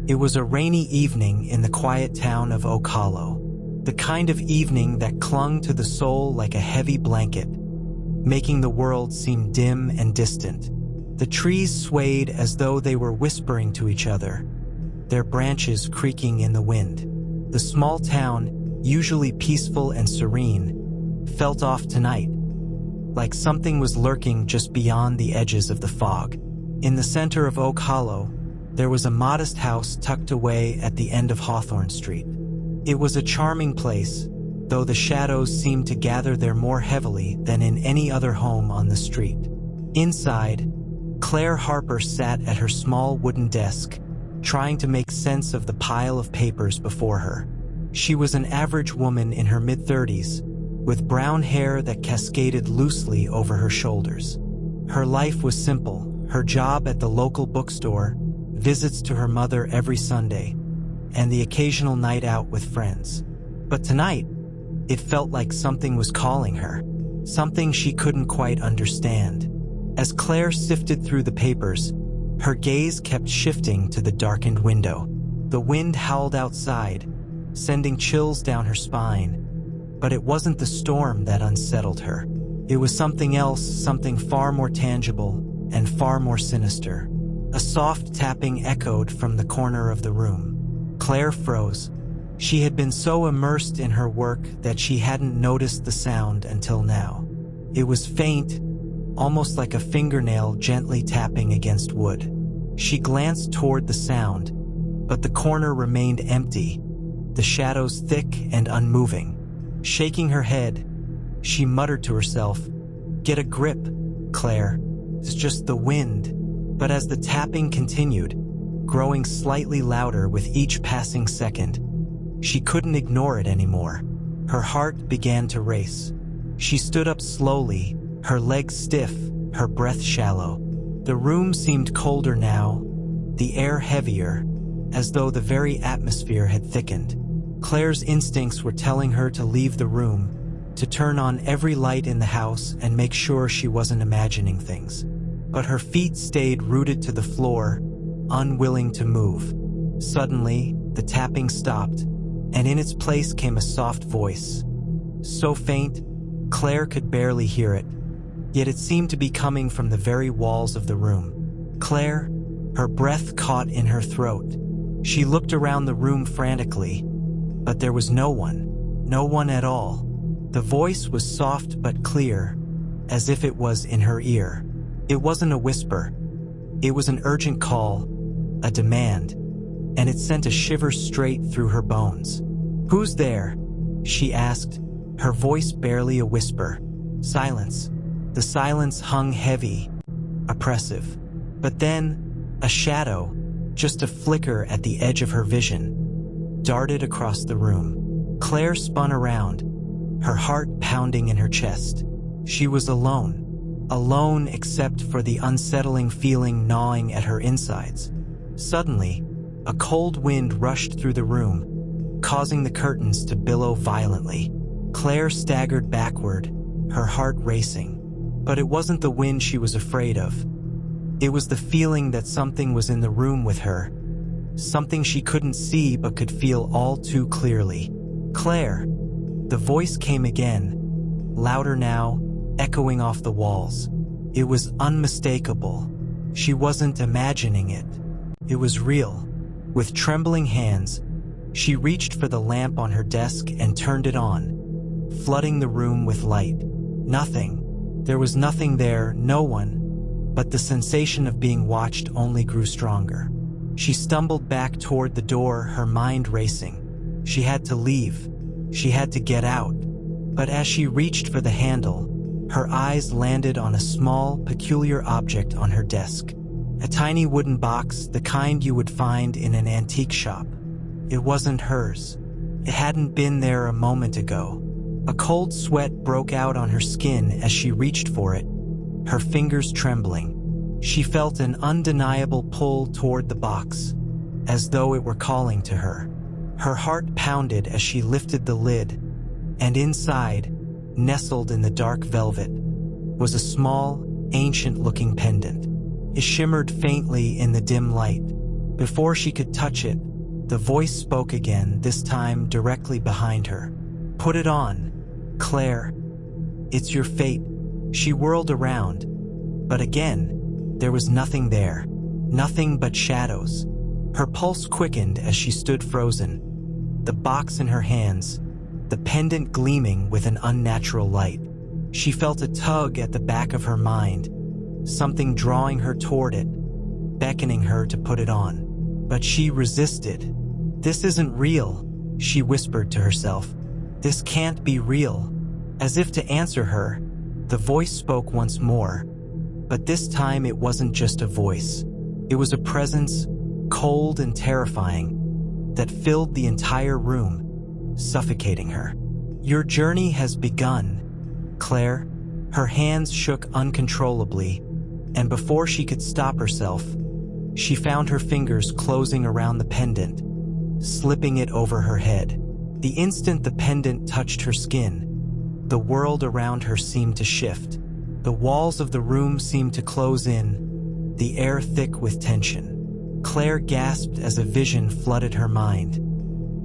It was a rainy evening in the quiet town of Oak Hollow, the kind of evening that clung to the soul like a heavy blanket, making the world seem dim and distant. The trees swayed as though they were whispering to each other, their branches creaking in the wind. The small town, usually peaceful and serene, felt off tonight, like something was lurking just beyond the edges of the fog. In the center of Oak Hollow, there was a modest house tucked away at the end of Hawthorne Street. It was a charming place, though the shadows seemed to gather there more heavily than in any other home on the street. Inside, Claire Harper sat at her small wooden desk, trying to make sense of the pile of papers before her. She was an average woman in her mid-30s, with brown hair that cascaded loosely over her shoulders. Her life was simple: her job at the local bookstore, visits to her mother every Sunday, and the occasional night out with friends. But tonight, it felt like something was calling her, something she couldn't quite understand. As Claire sifted through the papers, her gaze kept shifting to the darkened window. The wind howled outside, sending chills down her spine. But it wasn't the storm that unsettled her. It was something else, something far more tangible and far more sinister. A soft tapping echoed from the corner of the room. Claire froze. She had been so immersed in her work that she hadn't noticed the sound until now. It was faint, almost like a fingernail gently tapping against wood. She glanced toward the sound, but the corner remained empty, the shadows thick and unmoving. Shaking her head, she muttered to herself, "Get a grip, Claire. It's just the wind." But as the tapping continued, growing slightly louder with each passing second, she couldn't ignore it anymore. Her heart began to race. She stood up slowly, her legs stiff, her breath shallow. The room seemed colder now, the air heavier, as though the very atmosphere had thickened. Claire's instincts were telling her to leave the room, to turn on every light in the house and make sure she wasn't imagining things. But her feet stayed rooted to the floor, unwilling to move. Suddenly, the tapping stopped, and in its place came a soft voice. So faint, Claire could barely hear it, yet it seemed to be coming from the very walls of the room. "Claire," her breath caught in her throat. She looked around the room frantically, but there was no one at all. The voice was soft but clear, as if it was in her ear. It wasn't a whisper. It was an urgent call, a demand, and it sent a shiver straight through her bones. "Who's there?" she asked, her voice barely a whisper. Silence. The silence hung heavy, oppressive. But then, a shadow, just a flicker at the edge of her vision, darted across the room. Claire spun around, her heart pounding in her chest. She was alone. Alone except for the unsettling feeling gnawing at her insides. Suddenly, a cold wind rushed through the room, causing the curtains to billow violently. Claire staggered backward, her heart racing. But it wasn't the wind she was afraid of. It was the feeling that something was in the room with her, something she couldn't see but could feel all too clearly. "Claire!" The voice came again, louder now, echoing off the walls. It was unmistakable. She wasn't imagining it. It was real. With trembling hands, she reached for the lamp on her desk and turned it on, flooding the room with light. Nothing. There was nothing there, no one, but the sensation of being watched only grew stronger. She stumbled back toward the door, her mind racing. She had to leave. She had to get out. But as she reached for the handle, her eyes landed on a small, peculiar object on her desk. A tiny wooden box, the kind you would find in an antique shop. It wasn't hers. It hadn't been there a moment ago. A cold sweat broke out on her skin as she reached for it, her fingers trembling. She felt an undeniable pull toward the box, as though it were calling to her. Her heart pounded as she lifted the lid, and inside, nestled in the dark velvet, was a small, ancient-looking pendant. It shimmered faintly in the dim light, Before she could touch it, the voice spoke again, this time directly behind her. "Put it on, Claire. It's your fate." She whirled around, but again, there was nothing there. Nothing but shadows. Her pulse quickened as she stood frozen, the box in her hands, the pendant gleaming with an unnatural light. She felt a tug at the back of her mind, something drawing her toward it, beckoning her to put it on. But she resisted. "This isn't real," she whispered to herself. "This can't be real." As if to answer her, the voice spoke once more, but this time it wasn't just a voice. It was a presence, cold and terrifying, that filled the entire room, suffocating her. "Your journey has begun, Claire." Her hands shook uncontrollably, and before she could stop herself, she found her fingers closing around the pendant, slipping it over her head. The instant the pendant touched her skin, the world around her seemed to shift. The walls of the room seemed to close in, the air thick with tension. Claire gasped as a vision flooded her mind.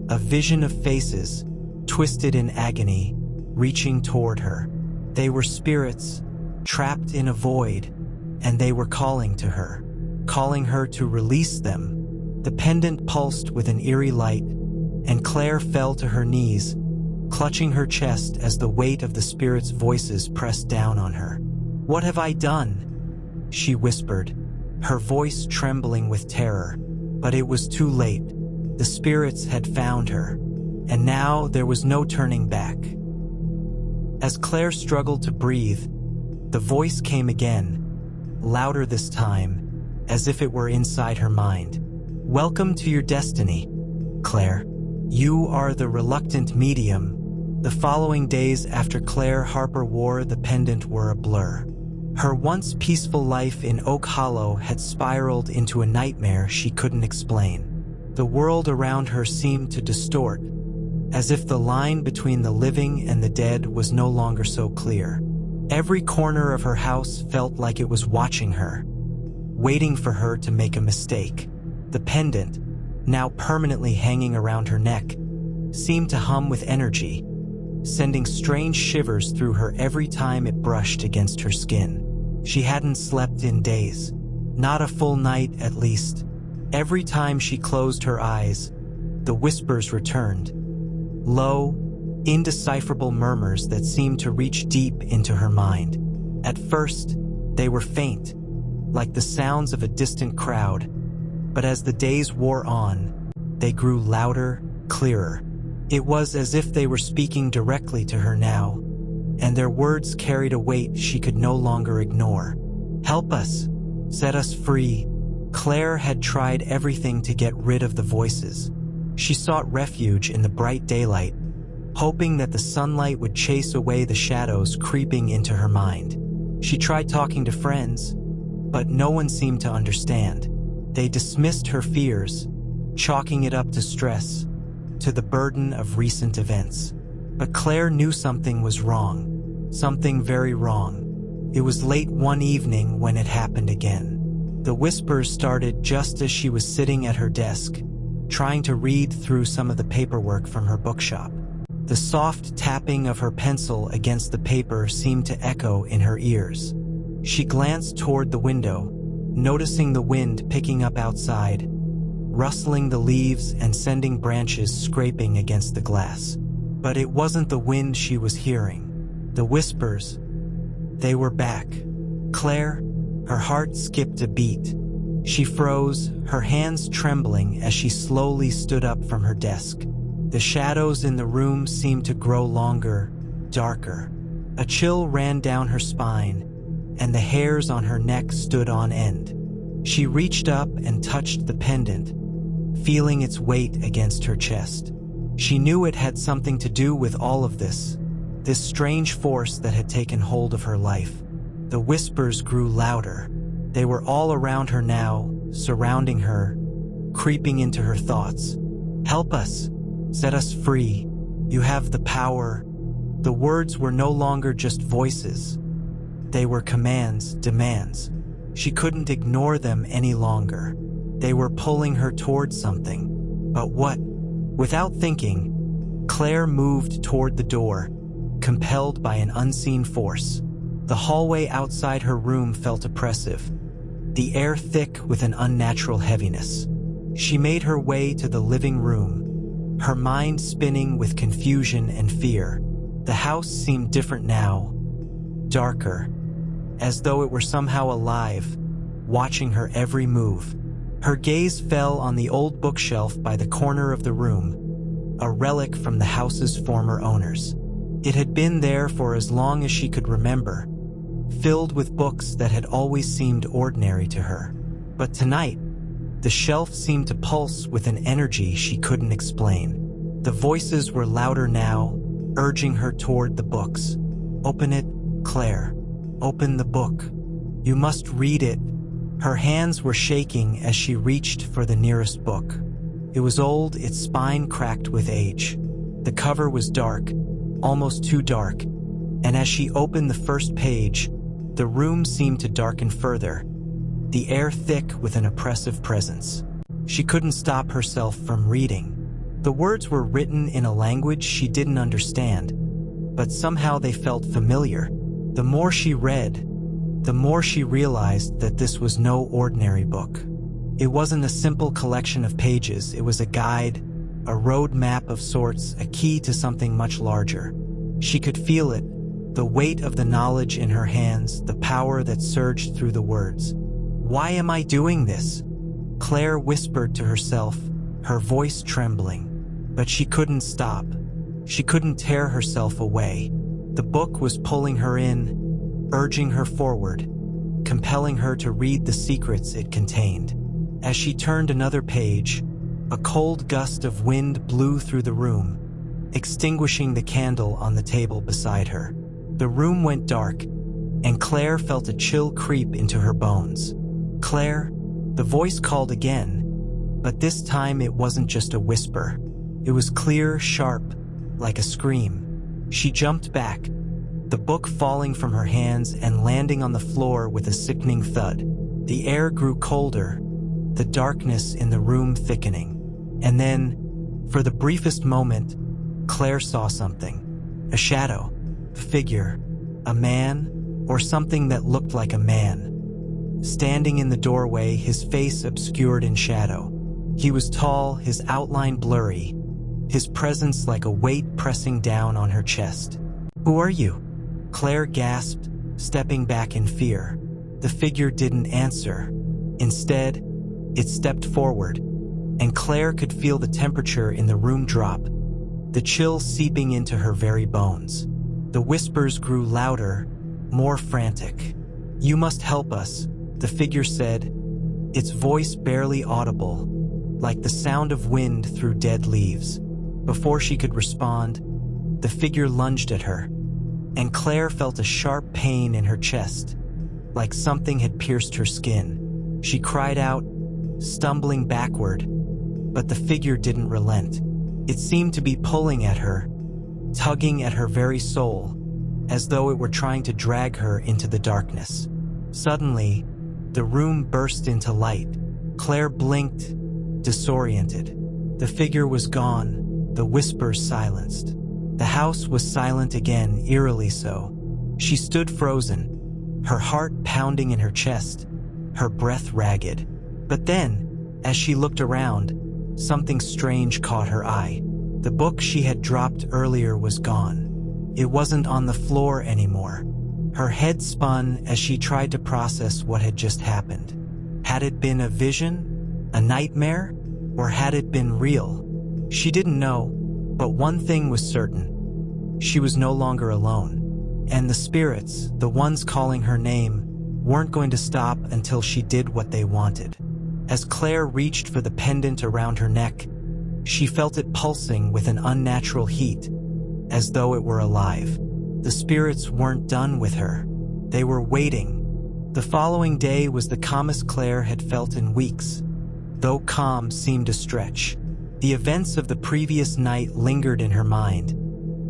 A vision of faces, twisted in agony, reaching toward her. They were spirits, trapped in a void, and they were calling to her, calling her to release them. The pendant pulsed with an eerie light, and Claire fell to her knees, clutching her chest as the weight of the spirits' voices pressed down on her. "What have I done?" she whispered, her voice trembling with terror. But it was too late. The spirits had found her, and now there was no turning back. As Claire struggled to breathe, the voice came again, louder this time, as if it were inside her mind. "Welcome to your destiny, Claire. You are the reluctant medium." The following days after Claire Harper wore the pendant were a blur. Her once peaceful life in Oak Hollow had spiraled into a nightmare she couldn't explain. The world around her seemed to distort, as if the line between the living and the dead was no longer so clear. Every corner of her house felt like it was watching her, waiting for her to make a mistake. The pendant, now permanently hanging around her neck, seemed to hum with energy, sending strange shivers through her every time it brushed against her skin. She hadn't slept in days, not a full night at least. Every time she closed her eyes, the whispers returned, low, indecipherable murmurs that seemed to reach deep into her mind. At first, they were faint, like the sounds of a distant crowd, but as the days wore on, they grew louder, clearer. It was as if they were speaking directly to her now, and their words carried a weight she could no longer ignore. "Help us. Set us free." Claire had tried everything to get rid of the voices. She sought refuge in the bright daylight, hoping that the sunlight would chase away the shadows creeping into her mind. She tried talking to friends, but no one seemed to understand. They dismissed her fears, chalking it up to stress, to the burden of recent events. But Claire knew something was wrong, something very wrong. It was late one evening when it happened again. The whispers started just as she was sitting at her desk, trying to read through some of the paperwork from her bookshop. The soft tapping of her pencil against the paper seemed to echo in her ears. She glanced toward the window, noticing the wind picking up outside, rustling the leaves and sending branches scraping against the glass. But it wasn't the wind she was hearing. The whispers, they were back. Claire, her heart skipped a beat. She froze, her hands trembling as she slowly stood up from her desk. The shadows in the room seemed to grow longer, darker. A chill ran down her spine, and the hairs on her neck stood on end. She reached up and touched the pendant, feeling its weight against her chest. She knew it had something to do with all of this strange force that had taken hold of her life. The whispers grew louder. They were all around her now, surrounding her, creeping into her thoughts. "Help us. Set us free. You have the power." The words were no longer just voices. They were commands, demands. She couldn't ignore them any longer. They were pulling her towards something. But what? Without thinking, Claire moved toward the door, compelled by an unseen force. The hallway outside her room felt oppressive, the air thick with an unnatural heaviness. She made her way to the living room, her mind spinning with confusion and fear. The house seemed different now, darker, as though it were somehow alive, watching her every move. Her gaze fell on the old bookshelf by the corner of the room, a relic from the house's former owners. It had been there for as long as she could remember, filled with books that had always seemed ordinary to her. But tonight, the shelf seemed to pulse with an energy she couldn't explain. The voices were louder now, urging her toward the books. "Open it, Claire. Open the book. You must read it." Her hands were shaking as she reached for the nearest book. It was old, its spine cracked with age. The cover was dark, almost too dark, and as she opened the first page, the room seemed to darken further, the air thick with an oppressive presence. She couldn't stop herself from reading. The words were written in a language she didn't understand, but somehow they felt familiar. The more she read, the more she realized that this was no ordinary book. It wasn't a simple collection of pages, it was a guide, a road map of sorts, a key to something much larger. She could feel it, the weight of the knowledge in her hands, the power that surged through the words. "Why am I doing this?" Claire whispered to herself, her voice trembling. But she couldn't stop. She couldn't tear herself away. The book was pulling her in, urging her forward, compelling her to read the secrets it contained. As she turned another page, a cold gust of wind blew through the room, extinguishing the candle on the table beside her. The room went dark, and Claire felt a chill creep into her bones. "Claire," the voice called again, but this time it wasn't just a whisper. It was clear, sharp, like a scream. She jumped back, the book falling from her hands and landing on the floor with a sickening thud. The air grew colder, the darkness in the room thickening. And then, for the briefest moment, Claire saw something. A shadow, a figure, a man, or something that looked like a man. Standing in the doorway, his face obscured in shadow. He was tall, his outline blurry, his presence like a weight pressing down on her chest. "Who are you?" Claire gasped, stepping back in fear. The figure didn't answer. Instead, it stepped forward, and Claire could feel the temperature in the room drop, the chill seeping into her very bones. The whispers grew louder, more frantic. "You must help us," the figure said, its voice barely audible, like the sound of wind through dead leaves. Before she could respond, the figure lunged at her, and Claire felt a sharp pain in her chest, like something had pierced her skin. She cried out, stumbling backward, but the figure didn't relent. It seemed to be pulling at her, tugging at her very soul, as though it were trying to drag her into the darkness. Suddenly, the room burst into light. Claire blinked, disoriented. The figure was gone, the whispers silenced. The house was silent again, eerily so. She stood frozen, her heart pounding in her chest, her breath ragged. But then, as she looked around, something strange caught her eye. The book she had dropped earlier was gone. It wasn't on the floor anymore. Her head spun as she tried to process what had just happened. Had it been a vision? A nightmare? Or had it been real? She didn't know, but one thing was certain. She was no longer alone. And the spirits, the ones calling her name, weren't going to stop until she did what they wanted. As Claire reached for the pendant around her neck, she felt it pulsing with an unnatural heat, as though it were alive. The spirits weren't done with her. They were waiting. The following day was the calmest Claire had felt in weeks, though calm seemed a stretch. The events of the previous night lingered in her mind,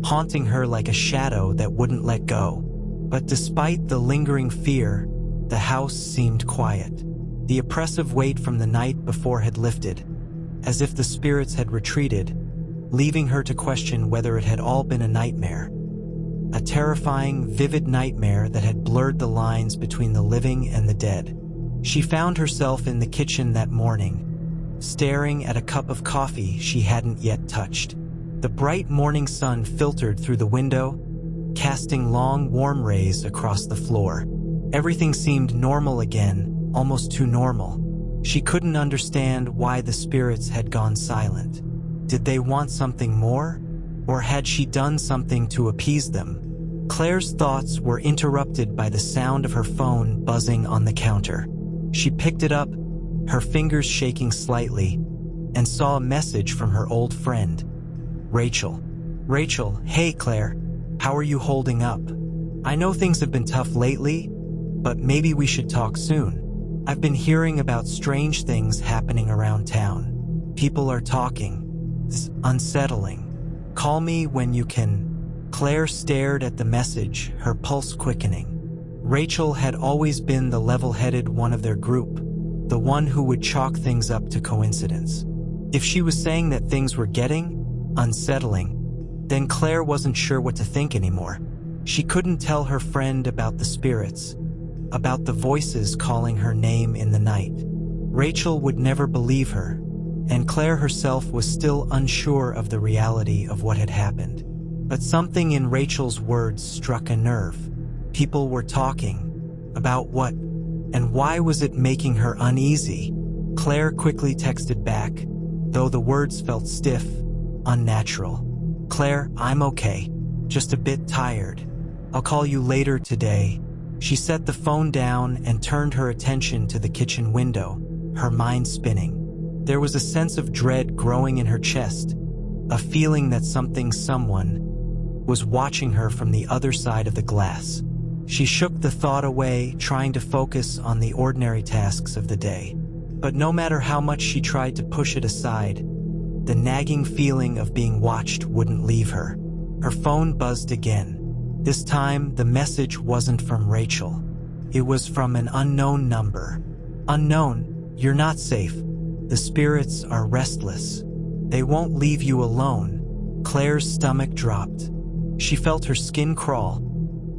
haunting her like a shadow that wouldn't let go. But despite the lingering fear, the house seemed quiet. The oppressive weight from the night before had lifted, as if the spirits had retreated, leaving her to question whether it had all been a nightmare. A terrifying, vivid nightmare that had blurred the lines between the living and the dead. She found herself in the kitchen that morning, staring at a cup of coffee she hadn't yet touched. The bright morning sun filtered through the window, casting long, warm rays across the floor. Everything seemed normal again, almost too normal. She couldn't understand why the spirits had gone silent. Did they want something more? Or had she done something to appease them? Claire's thoughts were interrupted by the sound of her phone buzzing on the counter. She picked it up, her fingers shaking slightly, and saw a message from her old friend, Rachel. Rachel, hey Claire, how are you holding up? I know things have been tough lately, but maybe we should talk soon. I've been hearing about strange things happening around town. People are talking. It's unsettling. Call me when you can. Claire stared at the message, her pulse quickening. Rachel had always been the level-headed one of their group, the one who would chalk things up to coincidence. If she was saying that things were getting unsettling, then Claire wasn't sure what to think anymore. She couldn't tell her friend about the spirits, about the voices calling her name in the night. Rachel would never believe her, and Claire herself was still unsure of the reality of what had happened. But something in Rachel's words struck a nerve. People were talking. About what? And why was it making her uneasy? Claire quickly texted back, though the words felt stiff, unnatural. Claire, I'm okay. Just a bit tired. I'll call you later today. She set the phone down and turned her attention to the kitchen window, her mind spinning. There was a sense of dread growing in her chest, a feeling that someone was watching her from the other side of the glass. She shook the thought away, trying to focus on the ordinary tasks of the day. But no matter how much she tried to push it aside, the nagging feeling of being watched wouldn't leave her. Her phone buzzed again. This time, the message wasn't from Rachel. It was from an unknown number. Unknown, you're not safe. The spirits are restless. They won't leave you alone. Claire's stomach dropped. She felt her skin crawl,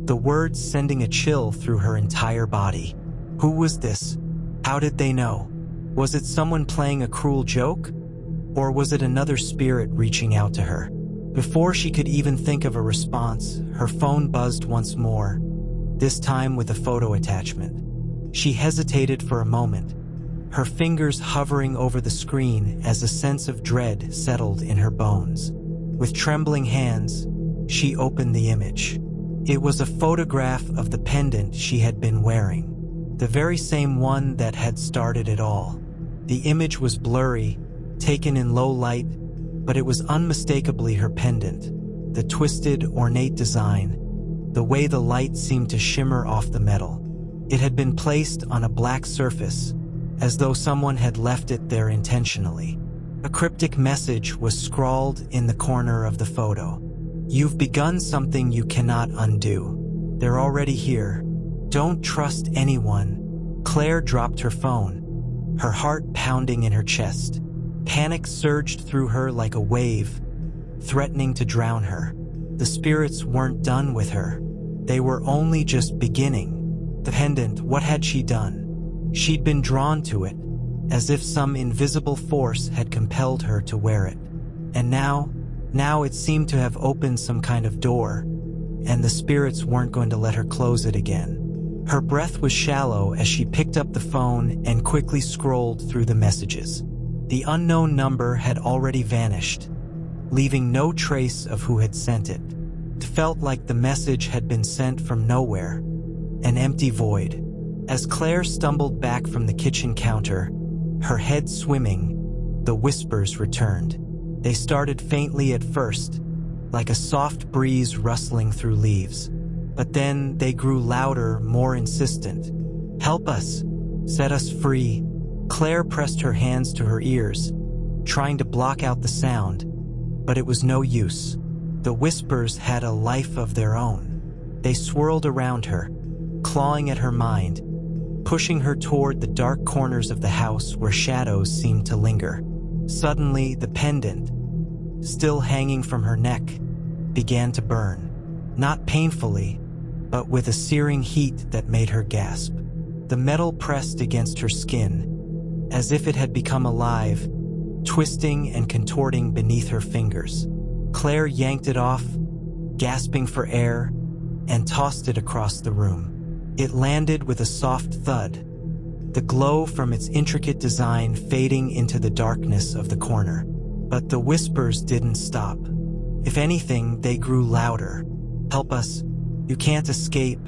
the words sending a chill through her entire body. Who was this? How did they know? Was it someone playing a cruel joke? Or was it another spirit reaching out to her? Before she could even think of a response, her phone buzzed once more, this time with a photo attachment. She hesitated for a moment, her fingers hovering over the screen as a sense of dread settled in her bones. With trembling hands, she opened the image. It was a photograph of the pendant she had been wearing, the very same one that had started it all. The image was blurry, taken in low light, but it was unmistakably her pendant. The twisted, ornate design, the way the light seemed to shimmer off the metal. It had been placed on a black surface, as though someone had left it there intentionally. A cryptic message was scrawled in the corner of the photo. You've begun something you cannot undo. They're already here. Don't trust anyone. Claire dropped her phone, her heart pounding in her chest. Panic surged through her like a wave, threatening to drown her. The spirits weren't done with her. They were only just beginning. The pendant, what had she done? She'd been drawn to it, as if some invisible force had compelled her to wear it. And now it seemed to have opened some kind of door, and the spirits weren't going to let her close it again. Her breath was shallow as she picked up the phone and quickly scrolled through the messages. The unknown number had already vanished, leaving no trace of who had sent it. It felt like the message had been sent from nowhere, an empty void. As Claire stumbled back from the kitchen counter, her head swimming, the whispers returned. They started faintly at first, like a soft breeze rustling through leaves. But then they grew louder, more insistent. Help us. Set us free. Claire pressed her hands to her ears, trying to block out the sound, but it was no use. The whispers had a life of their own. They swirled around her, clawing at her mind, pushing her toward the dark corners of the house where shadows seemed to linger. Suddenly, the pendant, still hanging from her neck, began to burn. Not painfully, but with a searing heat that made her gasp. The metal pressed against her skin, as if it had become alive, twisting and contorting beneath her fingers. Claire yanked it off, gasping for air, and tossed it across the room. It landed with a soft thud, the glow from its intricate design fading into the darkness of the corner. But the whispers didn't stop. If anything, they grew louder. "Help us. You can't escape."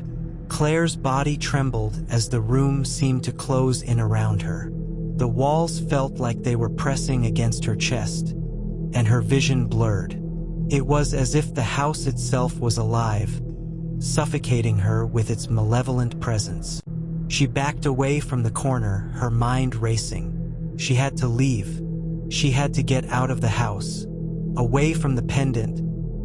Claire's body trembled as the room seemed to close in around her. The walls felt like they were pressing against her chest, and her vision blurred. It was as if the house itself was alive, suffocating her with its malevolent presence. She backed away from the corner, her mind racing. She had to leave. She had to get out of the house, away from the pendant,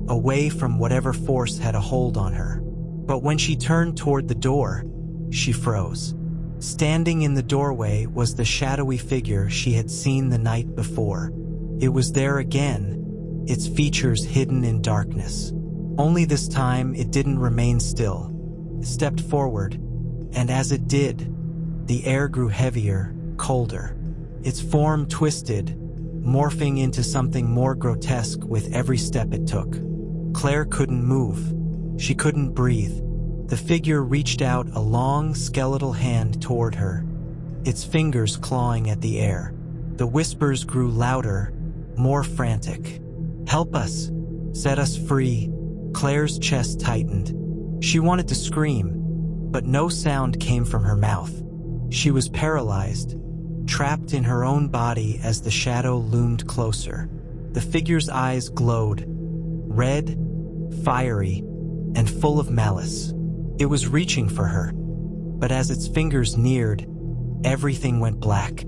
away from whatever force had a hold on her. But when she turned toward the door, she froze. Standing in the doorway was the shadowy figure she had seen the night before. It was there again, its features hidden in darkness. Only this time it didn't remain still. It stepped forward, and as it did, the air grew heavier, colder. Its form twisted, morphing into something more grotesque with every step it took. Claire couldn't move. She couldn't breathe. The figure reached out a long, skeletal hand toward her, its fingers clawing at the air. The whispers grew louder, more frantic. "Help us. Set us free." Claire's chest tightened. She wanted to scream, but no sound came from her mouth. She was paralyzed, trapped in her own body as the shadow loomed closer. The figure's eyes glowed, red, fiery, and full of malice. It was reaching for her, but as its fingers neared, everything went black.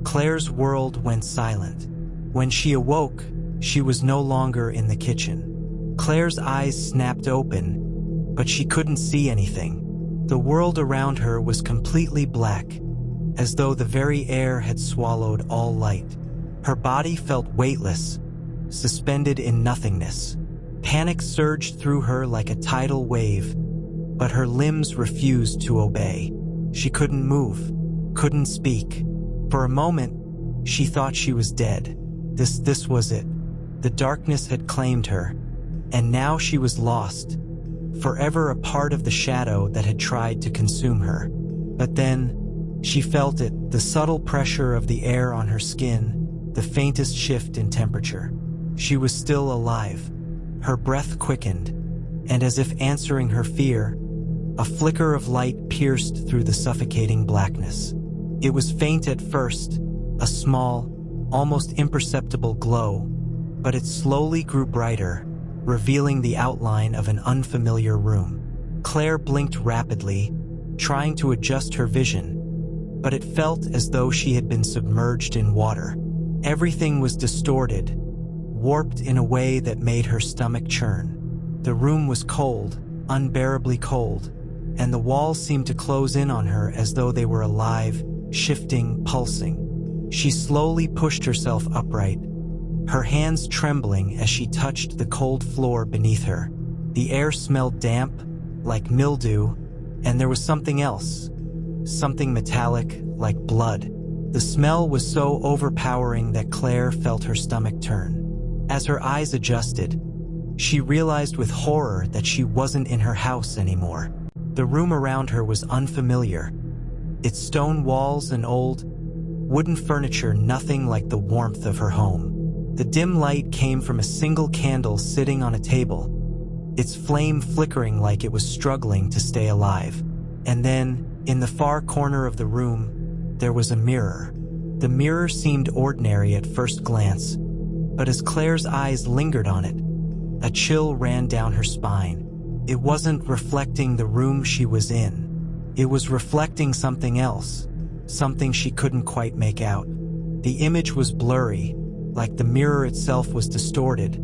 Claire's world went silent. When she awoke, she was no longer in the kitchen. Claire's eyes snapped open, but she couldn't see anything. The world around her was completely black, as though the very air had swallowed all light. Her body felt weightless, suspended in nothingness. Panic surged through her like a tidal wave, but her limbs refused to obey. She couldn't move, couldn't speak. For a moment, she thought she was dead. This was it. The darkness had claimed her, and now she was lost, forever a part of the shadow that had tried to consume her. But then, she felt it, the subtle pressure of the air on her skin, the faintest shift in temperature. She was still alive. Her breath quickened, and as if answering her fear, a flicker of light pierced through the suffocating blackness. It was faint at first, a small, almost imperceptible glow, but it slowly grew brighter, revealing the outline of an unfamiliar room. Claire blinked rapidly, trying to adjust her vision, but it felt as though she had been submerged in water. Everything was distorted, warped in a way that made her stomach churn. The room was cold, unbearably cold, and the walls seemed to close in on her as though they were alive, shifting, pulsing. She slowly pushed herself upright, her hands trembling as she touched the cold floor beneath her. The air smelled damp, like mildew, and there was something else, something metallic, like blood. The smell was so overpowering that Claire felt her stomach turn. As her eyes adjusted, she realized with horror that she wasn't in her house anymore. The room around her was unfamiliar, its stone walls and old, wooden furniture nothing like the warmth of her home. The dim light came from a single candle sitting on a table, its flame flickering like it was struggling to stay alive. And then, in the far corner of the room, there was a mirror. The mirror seemed ordinary at first glance, but as Claire's eyes lingered on it, a chill ran down her spine. It wasn't reflecting the room she was in. It was reflecting something else, something she couldn't quite make out. The image was blurry, like the mirror itself was distorted,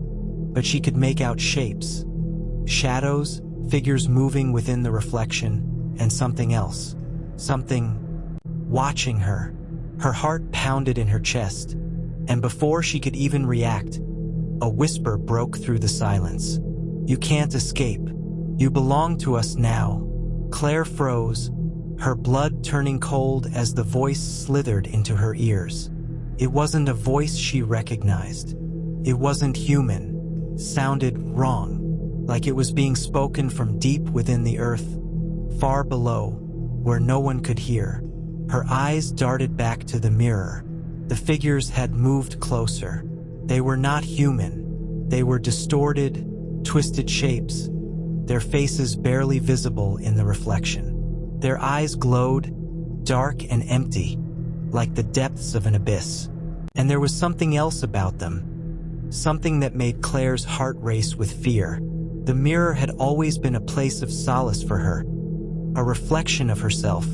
but she could make out shapes, shadows, figures moving within the reflection, and something else. something watching her. Her heart pounded in her chest, and before she could even react, a whisper broke through the silence. "You can't escape. You belong to us now." Claire froze, her blood turning cold as the voice slithered into her ears. It wasn't a voice she recognized. It wasn't human. Sounded wrong, like it was being spoken from deep within the earth, far below, where no one could hear. Her eyes darted back to the mirror. The figures had moved closer. They were not human. They were distorted, twisted shapes, their faces barely visible in the reflection. Their eyes glowed, dark and empty, like the depths of an abyss. And there was something else about them, something that made Claire's heart race with fear. The mirror had always been a place of solace for her, a reflection of herself,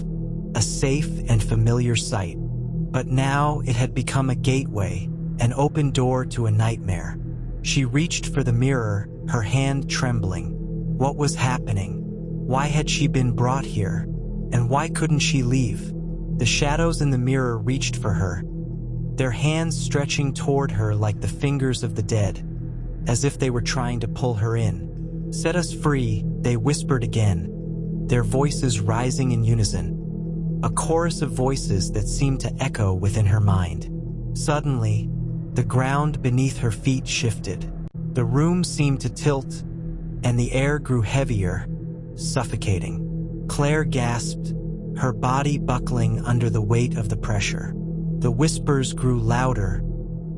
a safe and familiar sight. But now it had become a gateway, an open door to a nightmare. She reached for the mirror, her hand trembling. What was happening? Why had she been brought here? And why couldn't she leave? The shadows in the mirror reached for her, their hands stretching toward her like the fingers of the dead, as if they were trying to pull her in. "Set us free," they whispered again, their voices rising in unison, a chorus of voices that seemed to echo within her mind. Suddenly, the ground beneath her feet shifted. The room seemed to tilt, and the air grew heavier, suffocating. Claire gasped, her body buckling under the weight of the pressure. The whispers grew louder,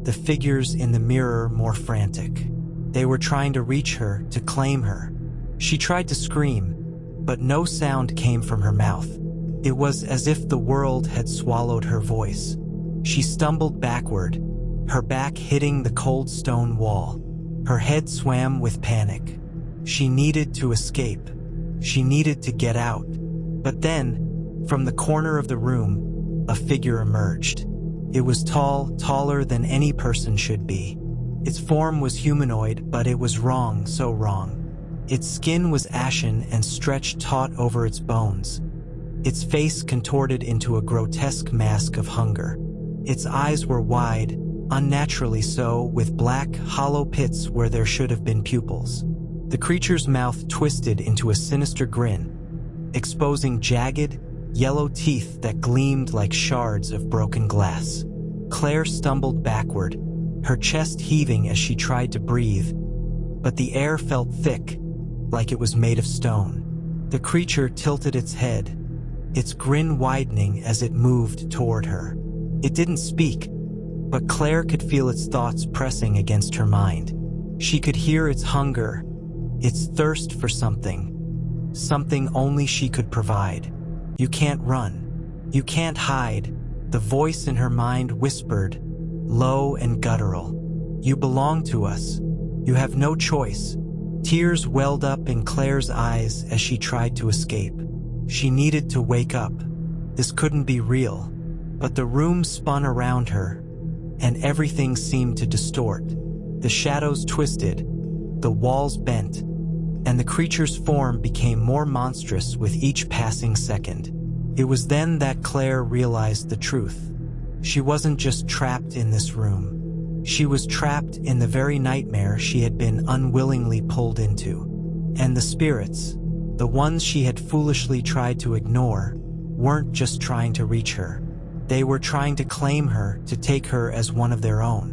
the figures in the mirror more frantic. They were trying to reach her, to claim her. She tried to scream, but no sound came from her mouth. It was as if the world had swallowed her voice. She stumbled backward, her back hitting the cold stone wall. Her head swam with panic. She needed to escape. She needed to get out. But then, from the corner of the room, a figure emerged. It was tall, taller than any person should be. Its form was humanoid, but it was wrong, so wrong. Its skin was ashen and stretched taut over its bones. Its face contorted into a grotesque mask of hunger. Its eyes were wide, unnaturally so, with black, hollow pits where there should have been pupils. The creature's mouth twisted into a sinister grin, exposing jagged, yellow teeth that gleamed like shards of broken glass. Claire stumbled backward, her chest heaving as she tried to breathe, but the air felt thick, like it was made of stone. The creature tilted its head, its grin widening as it moved toward her. It didn't speak, but Claire could feel its thoughts pressing against her mind. She could hear its hunger, its thirst for something only she could provide. "You can't run. You can't hide," the voice in her mind whispered, low and guttural. "You belong to us. You have no choice." Tears welled up in Claire's eyes as she tried to escape. She needed to wake up. This couldn't be real. But the room spun around her, and everything seemed to distort. The shadows twisted, the walls bent, and the creature's form became more monstrous with each passing second. It was then that Claire realized the truth. She wasn't just trapped in this room. She was trapped in the very nightmare she had been unwillingly pulled into. And the spirits, the ones she had foolishly tried to ignore, weren't just trying to reach her. They were trying to claim her, to take her as one of their own.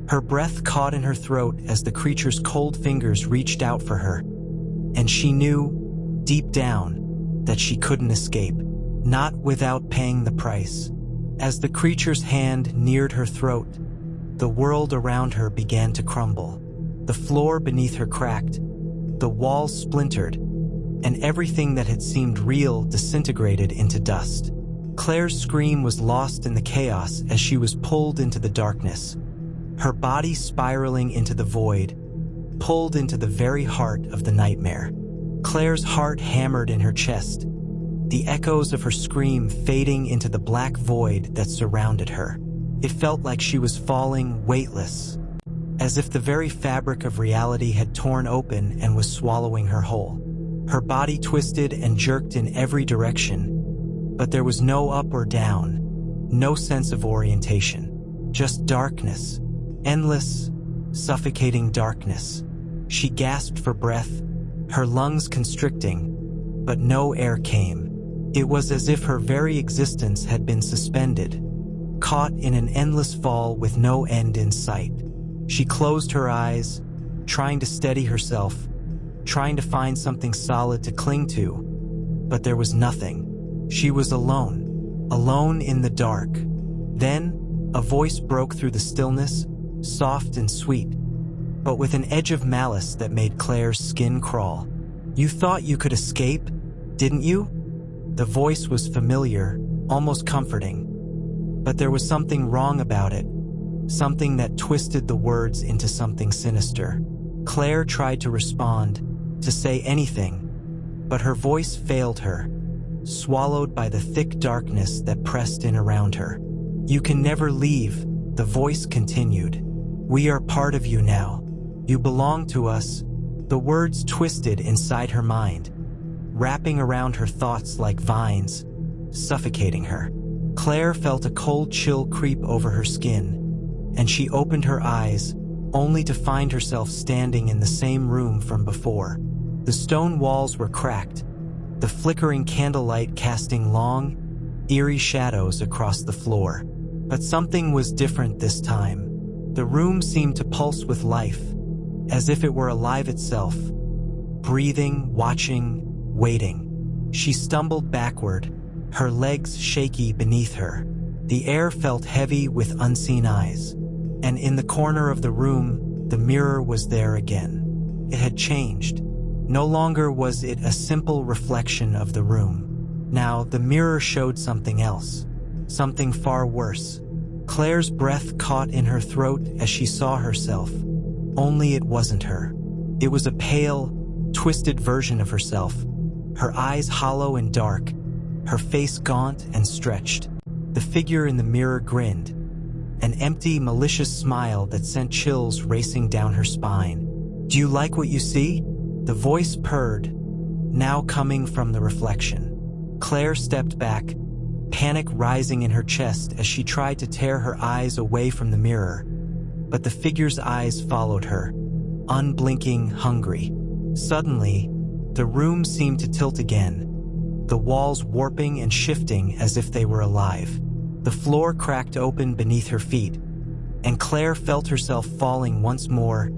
Her breath caught in her throat as the creature's cold fingers reached out for her, and she knew, deep down, that she couldn't escape, not without paying the price. As the creature's hand neared her throat, the world around her began to crumble. The floor beneath her cracked, the walls splintered, and everything that had seemed real disintegrated into dust. Claire's scream was lost in the chaos as she was pulled into the darkness, her body spiraling into the void, pulled into the very heart of the nightmare. Claire's heart hammered in her chest, the echoes of her scream fading into the black void that surrounded her. It felt like she was falling, weightless, as if the very fabric of reality had torn open and was swallowing her whole. Her body twisted and jerked in every direction, But there was no up or down, no sense of orientation, just darkness, endless, suffocating darkness. She gasped for breath, her lungs constricting, but no air came. It was as if her very existence had been suspended, caught in an endless fall with no end in sight. She closed her eyes, trying to steady herself, trying to find something solid to cling to, but there was nothing. She was alone, alone in the dark. Then, a voice broke through the stillness, soft and sweet, but with an edge of malice that made Claire's skin crawl. "You thought you could escape, didn't you?" The voice was familiar, almost comforting, but there was something wrong about it, something that twisted the words into something sinister. Claire tried to respond, to say anything, but her voice failed her, swallowed by the thick darkness that pressed in around her. "You can never leave," the voice continued. "We are part of you now. You belong to us." The words twisted inside her mind, wrapping around her thoughts like vines, suffocating her. Claire felt a cold chill creep over her skin, and she opened her eyes, only to find herself standing in the same room from before. The stone walls were cracked, the flickering candlelight casting long, eerie shadows across the floor. But something was different this time. The room seemed to pulse with life, as if it were alive itself, breathing, watching, waiting. She stumbled backward, her legs shaky beneath her. The air felt heavy with unseen eyes, and in the corner of the room, the mirror was there again. It had changed. No longer was it a simple reflection of the room. Now the mirror showed something else, something far worse. Claire's breath caught in her throat as she saw herself. Only it wasn't her. It was a pale, twisted version of herself, her eyes hollow and dark, her face gaunt and stretched. The figure in the mirror grinned, an empty, malicious smile that sent chills racing down her spine. "Do you like what you see?" The voice purred, now coming from the reflection. Claire stepped back, panic rising in her chest as she tried to tear her eyes away from the mirror. But the figure's eyes followed her, unblinking, hungry. Suddenly, the room seemed to tilt again, the walls warping and shifting as if they were alive. The floor cracked open beneath her feet, and Claire felt herself falling once more,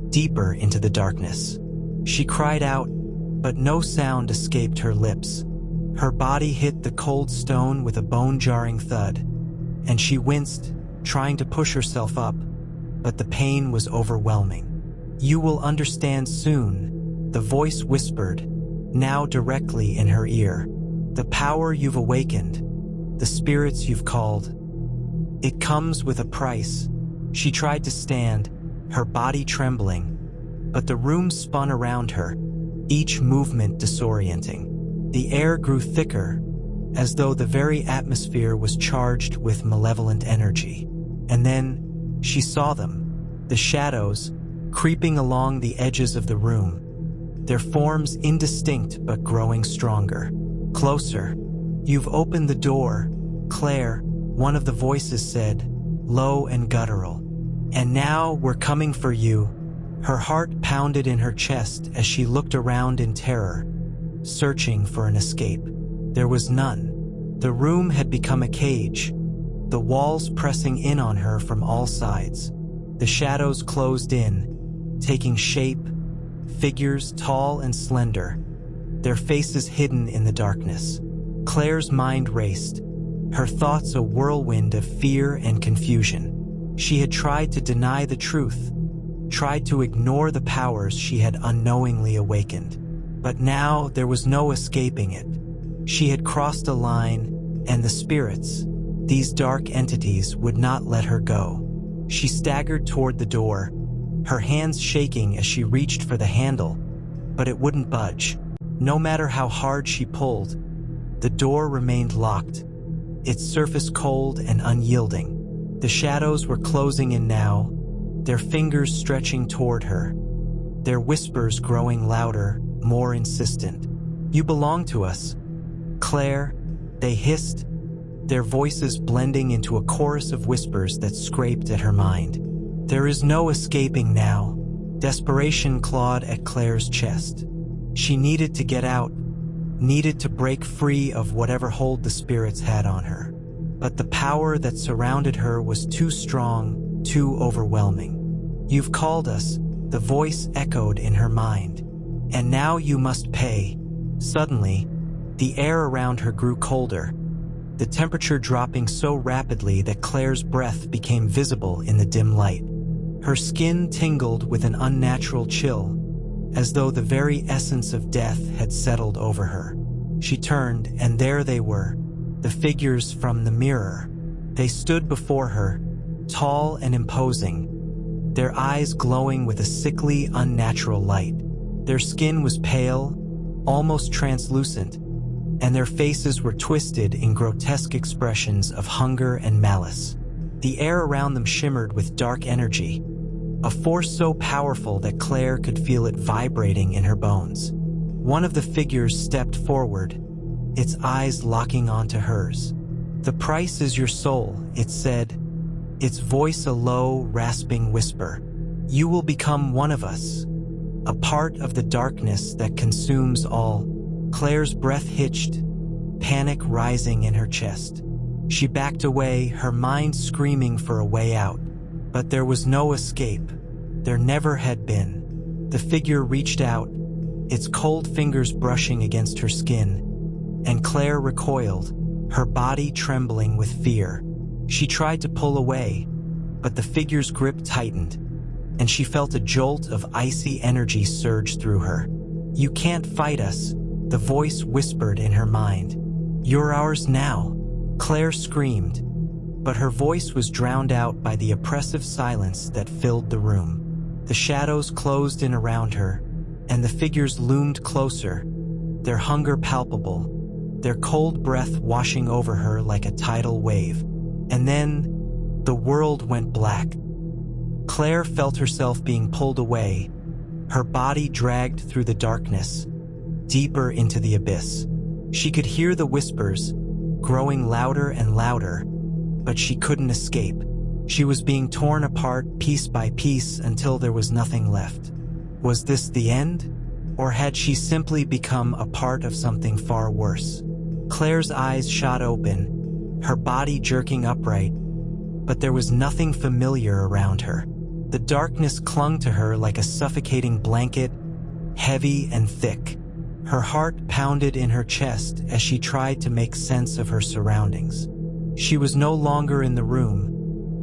deeper into the darkness. She cried out, but no sound escaped her lips. Her body hit the cold stone with a bone-jarring thud, and she winced, trying to push herself up, but the pain was overwhelming. "You will understand soon," the voice whispered, now directly in her ear. "The power you've awakened, the spirits you've called, it comes with a price." She tried to stand, her body trembling, but the room spun around her, each movement disorienting. The air grew thicker, as though the very atmosphere was charged with malevolent energy. And then, she saw them, the shadows, creeping along the edges of the room, their forms indistinct but growing stronger. "Closer. You've opened the door, Claire," one of the voices said, low and guttural. "And now we're coming for you." Her heart pounded in her chest as she looked around in terror, searching for an escape. There was none. The room had become a cage, the walls pressing in on her from all sides. The shadows closed in, taking shape, figures tall and slender, their faces hidden in the darkness. Claire's mind raced, her thoughts a whirlwind of fear and confusion. She had tried to deny the truth, tried to ignore the powers she had unknowingly awakened. But now there was no escaping it. She had crossed a line, and the spirits, these dark entities, would not let her go. She staggered toward the door, her hands shaking as she reached for the handle, but it wouldn't budge. No matter how hard she pulled, the door remained locked, its surface cold and unyielding. The shadows were closing in now, their fingers stretching toward her, their whispers growing louder, more insistent. "You belong to us, Claire. They hissed, their voices blending into a chorus of whispers that scraped at her mind. There is no escaping now. Desperation clawed at Claire's chest. She needed to get out, needed to break free of whatever hold the spirits had on her. But the power that surrounded her was too strong, too overwhelming. You've called us, the voice echoed in her mind. And now you must pay. Suddenly, the air around her grew colder, the temperature dropping so rapidly that Claire's breath became visible in the dim light. Her skin tingled with an unnatural chill, as though the very essence of death had settled over her. She turned, and there they were, the figures from the mirror. They stood before her, tall and imposing, their eyes glowing with a sickly, unnatural light. Their skin was pale, almost translucent, and their faces were twisted in grotesque expressions of hunger and malice. The air around them shimmered with dark energy, a force so powerful that Claire could feel it vibrating in her bones. One of the figures stepped forward, its eyes locking onto hers. "The price is your soul," it said, its voice a low, rasping whisper. "You will become one of us, a part of the darkness that consumes all." Claire's breath hitched, panic rising in her chest. She backed away, her mind screaming for a way out. But there was no escape. There never had been. The figure reached out, its cold fingers brushing against her skin, and Claire recoiled, her body trembling with fear. She tried to pull away, but the figure's grip tightened, and she felt a jolt of icy energy surge through her. "You can't fight us," the voice whispered in her mind. "You're ours now." Claire screamed, but her voice was drowned out by the oppressive silence that filled the room. The shadows closed in around her, and the figures loomed closer, their hunger palpable, their cold breath washing over her like a tidal wave. And then, the world went black. Claire felt herself being pulled away, her body dragged through the darkness, deeper into the abyss. She could hear the whispers, growing louder and louder, but she couldn't escape. She was being torn apart piece by piece until there was nothing left. Was this the end? Or had she simply become a part of something far worse? Claire's eyes shot open, her body jerking upright, but there was nothing familiar around her. The darkness clung to her like a suffocating blanket, heavy and thick. Her heart pounded in her chest as she tried to make sense of her surroundings. She was no longer in the room,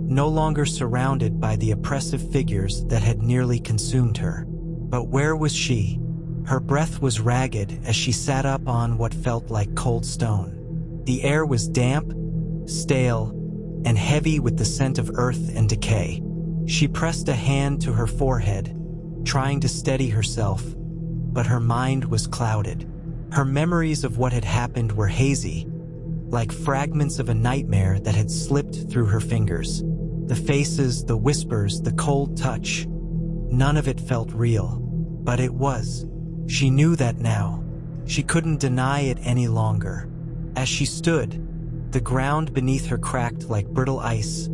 no longer surrounded by the oppressive figures that had nearly consumed her. But where was she? Her breath was ragged as she sat up on what felt like cold stone. The air was damp, stale, and heavy with the scent of earth and decay. She pressed a hand to her forehead, trying to steady herself, but her mind was clouded. Her memories of what had happened were hazy, like fragments of a nightmare that had slipped through her fingers. The faces, the whispers, the cold touch, none of it felt real. But it was. She knew that now. She couldn't deny it any longer. As she stood, the ground beneath her cracked like brittle ice,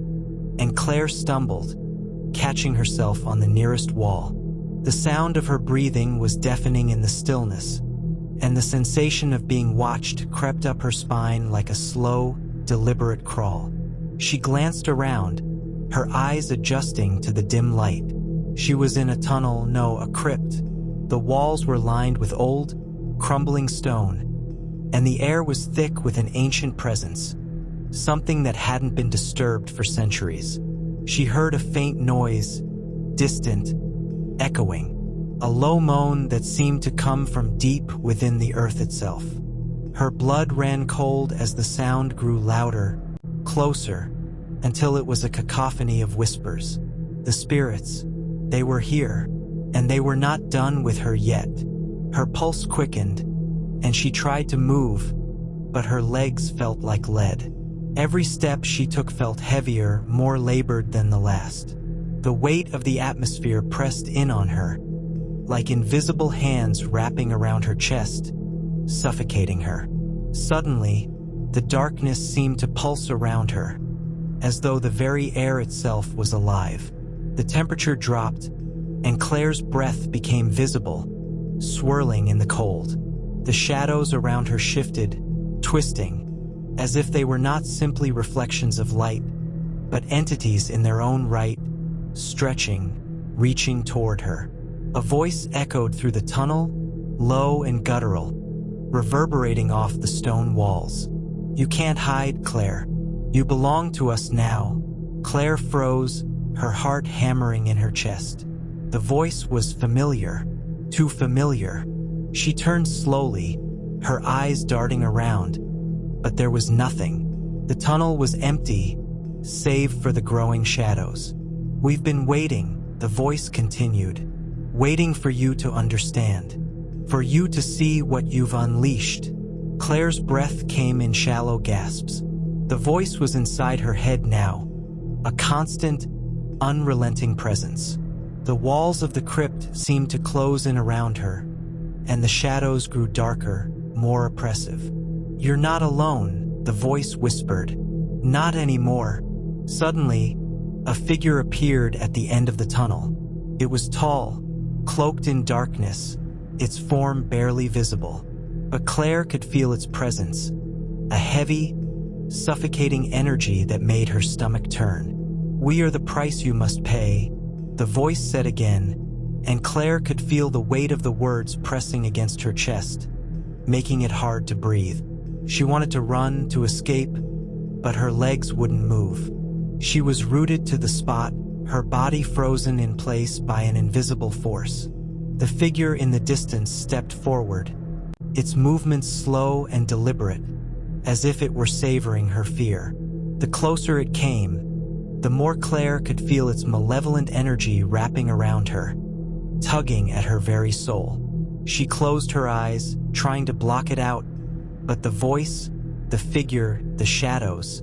and Claire stumbled, catching herself on the nearest wall. The sound of her breathing was deafening in the stillness, and the sensation of being watched crept up her spine like a slow, deliberate crawl. She glanced around, her eyes adjusting to the dim light. She was in a tunnel, no, a crypt. The walls were lined with old, crumbling stone, and the air was thick with an ancient presence, something that hadn't been disturbed for centuries. She heard a faint noise, distant, echoing, a low moan that seemed to come from deep within the earth itself. Her blood ran cold as the sound grew louder, closer, until it was a cacophony of whispers. The spirits, they were here, and they were not done with her yet. Her pulse quickened, and she tried to move, but her legs felt like lead. Every step she took felt heavier, more labored than the last. The weight of the atmosphere pressed in on her, like invisible hands wrapping around her chest, suffocating her. Suddenly, The darkness seemed to pulse around her, as though the very air itself was alive. The temperature dropped, and Claire's breath became visible, swirling in the cold. The shadows around her shifted, twisting, as if they were not simply reflections of light, but entities in their own right, stretching, reaching toward her. A voice echoed through the tunnel, low and guttural, reverberating off the stone walls. "You can't hide, Claire. You belong to us now." Claire froze, her heart hammering in her chest. The voice was familiar, too familiar. She turned slowly, her eyes darting around, but there was nothing. The tunnel was empty, save for the growing shadows. "We've been waiting," the voice continued, "waiting for you to understand, for you to see what you've unleashed." Claire's breath came in shallow gasps. The voice was inside her head now, a constant, unrelenting presence. The walls of the crypt seemed to close in around her, and the shadows grew darker, more oppressive. "You're not alone," the voice whispered. "Not anymore." Suddenly, a figure appeared at the end of the tunnel. It was tall, cloaked in darkness, its form barely visible. But Claire could feel its presence, a heavy, suffocating energy that made her stomach turn. "We are the price you must pay," the voice said again, and Claire could feel the weight of the words pressing against her chest, making it hard to breathe. She wanted to run, to escape, but her legs wouldn't move. She was rooted to the spot, her body frozen in place by an invisible force. The figure in the distance stepped forward, its movements slow and deliberate, as if it were savoring her fear. The closer it came, the more Claire could feel its malevolent energy wrapping around her, tugging at her very soul. She closed her eyes, trying to block it out, but the voice, the figure, the shadows,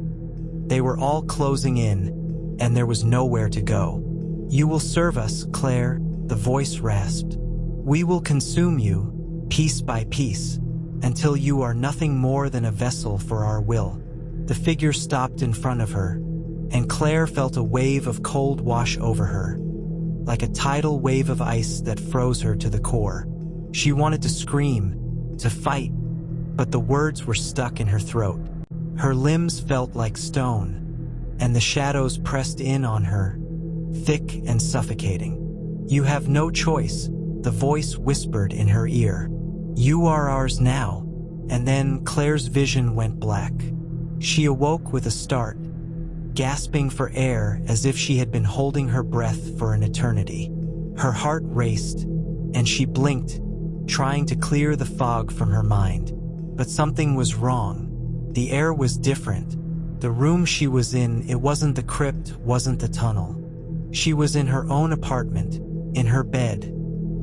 they were all closing in, and there was nowhere to go. "You will serve us, Claire," the voice rasped. "We will consume you, piece by piece, until you are nothing more than a vessel for our will." The figure stopped in front of her, and Claire felt a wave of cold wash over her, like a tidal wave of ice that froze her to the core. She wanted to scream, to fight, but the words were stuck in her throat. Her limbs felt like stone, and the shadows pressed in on her, thick and suffocating. "You have no choice," the voice whispered in her ear. "You are ours now." And then Claire's vision went black. She awoke with a start, gasping for air as if she had been holding her breath for an eternity. Her heart raced, and she blinked, trying to clear the fog from her mind. But something was wrong. The air was different. The room she was in, it wasn't the crypt, wasn't the tunnel. She was in her own apartment, in her bed,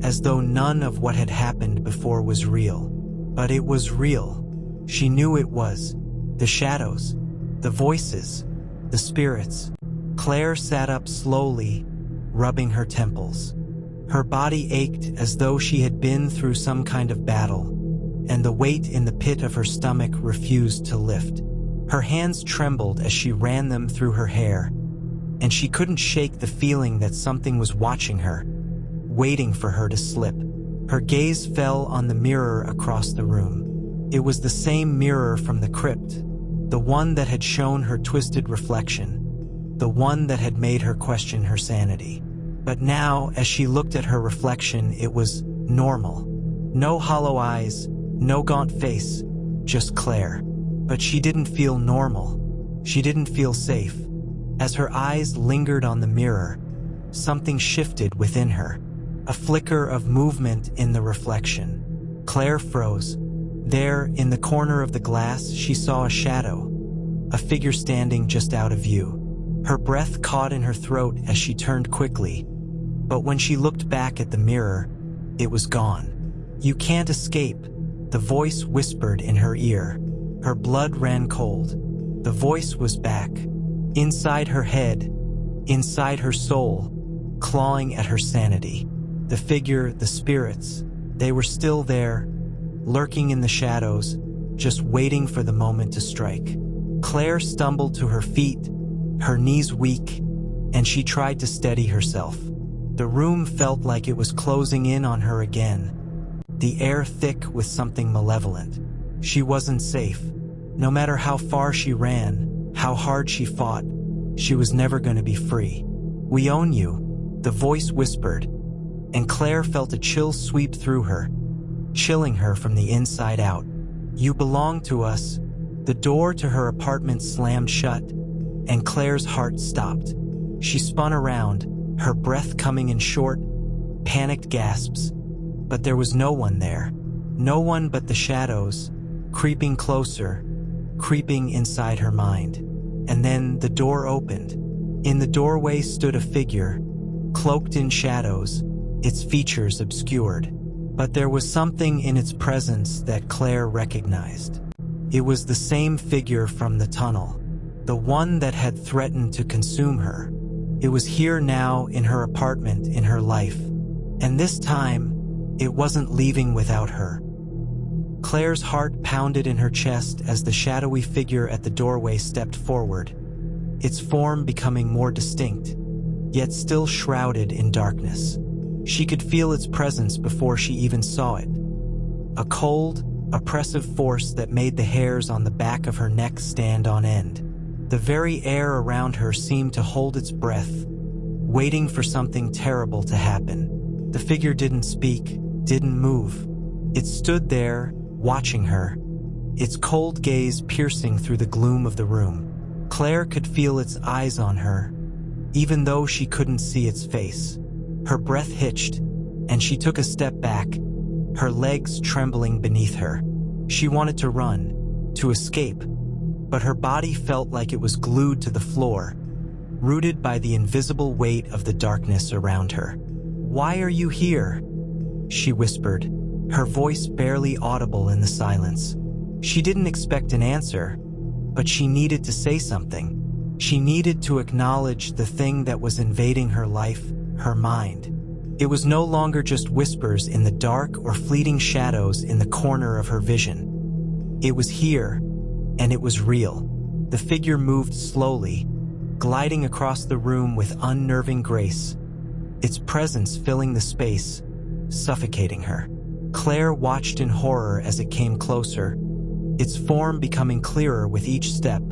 as though none of what had happened before was real. But it was real. She knew it was. The shadows, the voices, the spirits. Claire sat up slowly, rubbing her temples. Her body ached as though she had been through some kind of battle, and the weight in the pit of her stomach refused to lift. Her hands trembled as she ran them through her hair, and she couldn't shake the feeling that something was watching her, waiting for her to slip. Her gaze fell on the mirror across the room. It was the same mirror from the crypt, the one that had shown her twisted reflection, the one that had made her question her sanity. But now, as she looked at her reflection, it was normal. No hollow eyes, no gaunt face, just Claire. But she didn't feel normal. She didn't feel safe. As her eyes lingered on the mirror, something shifted within her. A flicker of movement in the reflection. Claire froze. There, in the corner of the glass, she saw a shadow, a figure standing just out of view. Her breath caught in her throat as she turned quickly, but when she looked back at the mirror, it was gone. "You can't escape," the voice whispered in her ear. Her blood ran cold. The voice was back, inside her head, inside her soul, clawing at her sanity. The figure, the spirits, they were still there, lurking in the shadows, just waiting for the moment to strike. Claire stumbled to her feet, her knees weak, and she tried to steady herself. The room felt like it was closing in on her again, the air thick with something malevolent. She wasn't safe. No matter how far she ran, how hard she fought, she was never going to be free. "We own you," the voice whispered, and Claire felt a chill sweep through her, chilling her from the inside out. "You belong to us." The door to her apartment slammed shut, and Claire's heart stopped. She spun around, her breath coming in short, panicked gasps. But there was no one there. No one but the shadows, creeping closer, creeping inside her mind. And then the door opened. In the doorway stood a figure, cloaked in shadows, its features obscured. But there was something in its presence that Claire recognized. It was the same figure from the tunnel, the one that had threatened to consume her. It was here now, in her apartment, in her life. And this time, it wasn't leaving without her. Claire's heart pounded in her chest as the shadowy figure at the doorway stepped forward, its form becoming more distinct, yet still shrouded in darkness. She could feel its presence before she even saw it. A cold, oppressive force that made the hairs on the back of her neck stand on end. The very air around her seemed to hold its breath, waiting for something terrible to happen. The figure didn't speak, didn't move. It stood there, watching her, its cold gaze piercing through the gloom of the room. Claire could feel its eyes on her, even though she couldn't see its face. Her breath hitched, and she took a step back, her legs trembling beneath her. She wanted to run, to escape, but her body felt like it was glued to the floor, rooted by the invisible weight of the darkness around her. "Why are you here?" she whispered, her voice barely audible in the silence. She didn't expect an answer, but she needed to say something. She needed to acknowledge the thing that was invading her life, her mind. It was no longer just whispers in the dark or fleeting shadows in the corner of her vision. It was here, and it was real. The figure moved slowly, gliding across the room with unnerving grace, its presence filling the space, suffocating her. Claire watched in horror as it came closer, its form becoming clearer with each step,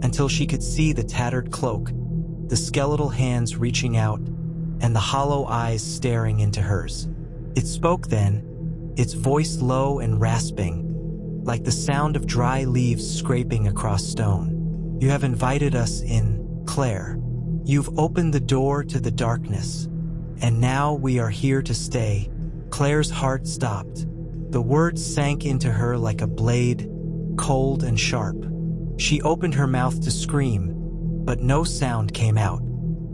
until she could see the tattered cloak, the skeletal hands reaching out, and the hollow eyes staring into hers. It spoke then, its voice low and rasping, like the sound of dry leaves scraping across stone. "You have invited us in, Claire. You've opened the door to the darkness, and now we are here to stay." Claire's heart stopped. The words sank into her like a blade, cold and sharp. She opened her mouth to scream, but no sound came out.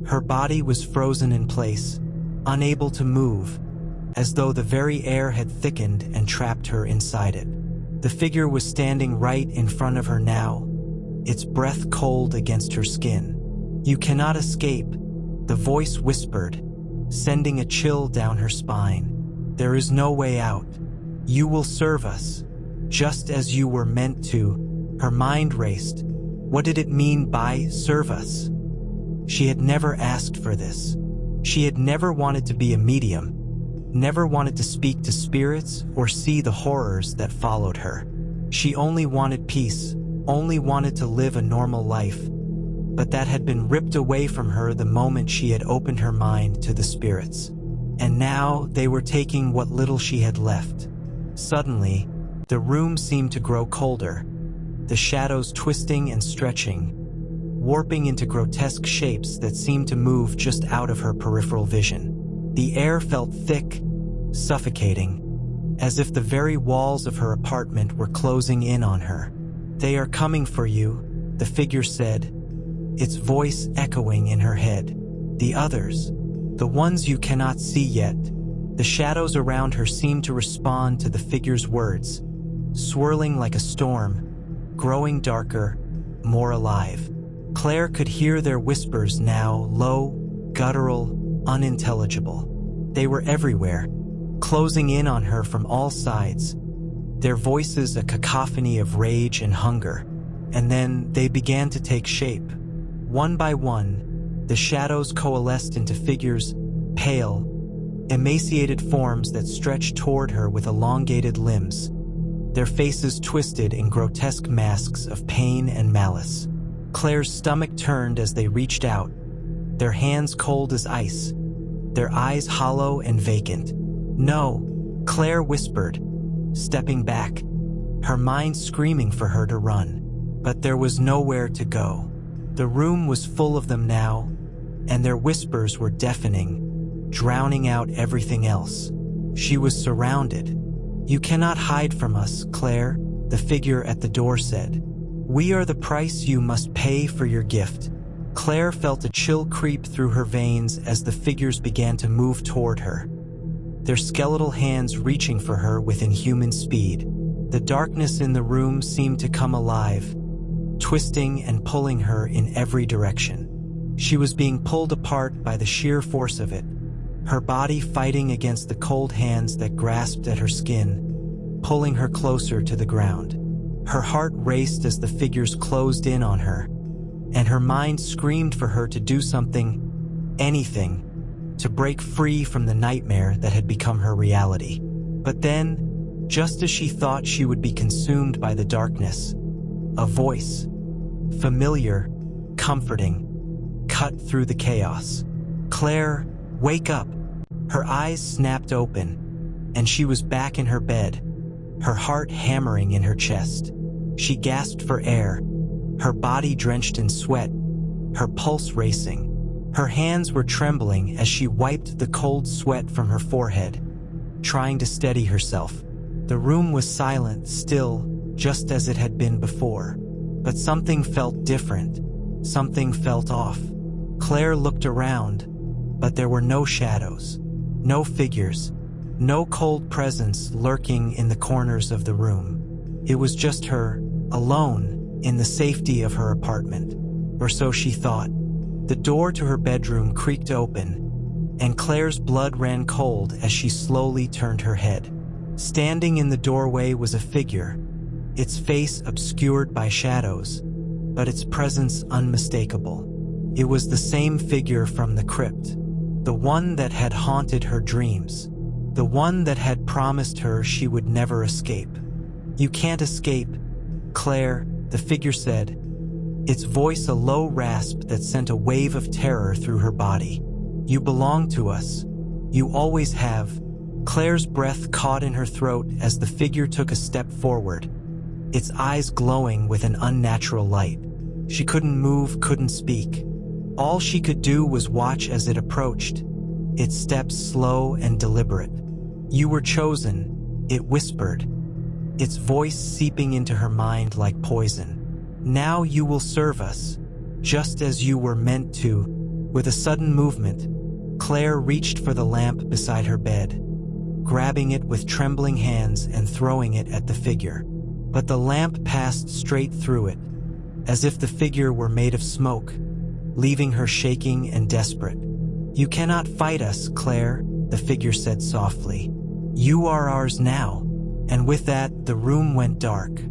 Her body was frozen in place, unable to move, as though the very air had thickened and trapped her inside it. The figure was standing right in front of her now, its breath cold against her skin. "You cannot escape," the voice whispered, sending a chill down her spine. "There is no way out. You will serve us, just as you were meant to." Her mind raced. What did it mean by serve us? She had never asked for this. She had never wanted to be a medium, never wanted to speak to spirits or see the horrors that followed her. She only wanted peace, only wanted to live a normal life. But that had been ripped away from her the moment she had opened her mind to the spirits. And now they were taking what little she had left. Suddenly, the room seemed to grow colder, the shadows twisting and stretching, warping into grotesque shapes that seemed to move just out of her peripheral vision. The air felt thick, suffocating, as if the very walls of her apartment were closing in on her. "They are coming for you," the figure said, its voice echoing in her head. "The others, the ones you cannot see yet." The shadows around her seemed to respond to the figure's words, swirling like a storm, growing darker, more alive. Claire could hear their whispers now, low, guttural, unintelligible. They were everywhere, closing in on her from all sides, their voices a cacophony of rage and hunger. And then they began to take shape. One by one, the shadows coalesced into figures, pale, emaciated forms that stretched toward her with elongated limbs, their faces twisted in grotesque masks of pain and malice. Claire's stomach turned as they reached out, their hands cold as ice, their eyes hollow and vacant. "No," Claire whispered, stepping back, her mind screaming for her to run. But there was nowhere to go. The room was full of them now, and their whispers were deafening, drowning out everything else. She was surrounded. "You cannot hide from us, Claire," the figure at the door said. "We are the price you must pay for your gift." Claire felt a chill creep through her veins as the figures began to move toward her, their skeletal hands reaching for her with inhuman speed. The darkness in the room seemed to come alive, twisting and pulling her in every direction. She was being pulled apart by the sheer force of it, her body fighting against the cold hands that grasped at her skin, pulling her closer to the ground. Her heart raced as the figures closed in on her, and her mind screamed for her to do something, anything, to break free from the nightmare that had become her reality. But then, just as she thought she would be consumed by the darkness, a voice, familiar, comforting, cut through the chaos. "Claire, wake up!" Her eyes snapped open, and she was back in her bed, her heart hammering in her chest. She gasped for air, her body drenched in sweat, her pulse racing. Her hands were trembling as she wiped the cold sweat from her forehead, trying to steady herself. The room was silent, still, just as it had been before. But something felt different. Something felt off. Claire looked around, but there were no shadows, no figures, no cold presence lurking in the corners of the room. It was just her, alone, in the safety of her apartment. Or so she thought. The door to her bedroom creaked open, and Claire's blood ran cold as she slowly turned her head. Standing in the doorway was a figure, its face obscured by shadows, but its presence unmistakable. It was the same figure from the crypt, the one that had haunted her dreams, the one that had promised her she would never escape. "You can't escape, Claire," the figure said, its voice a low rasp that sent a wave of terror through her body. "You belong to us. You always have." Claire's breath caught in her throat as the figure took a step forward, its eyes glowing with an unnatural light. She couldn't move, couldn't speak. All she could do was watch as it approached, its steps slow and deliberate. "You were chosen," it whispered, its voice seeping into her mind like poison. "Now you will serve us, just as you were meant to." With a sudden movement, Claire reached for the lamp beside her bed, grabbing it with trembling hands and throwing it at the figure. But the lamp passed straight through it, as if the figure were made of smoke, leaving her shaking and desperate. "You cannot fight us, Claire," the figure said softly. "You are ours now." And with that, the room went dark.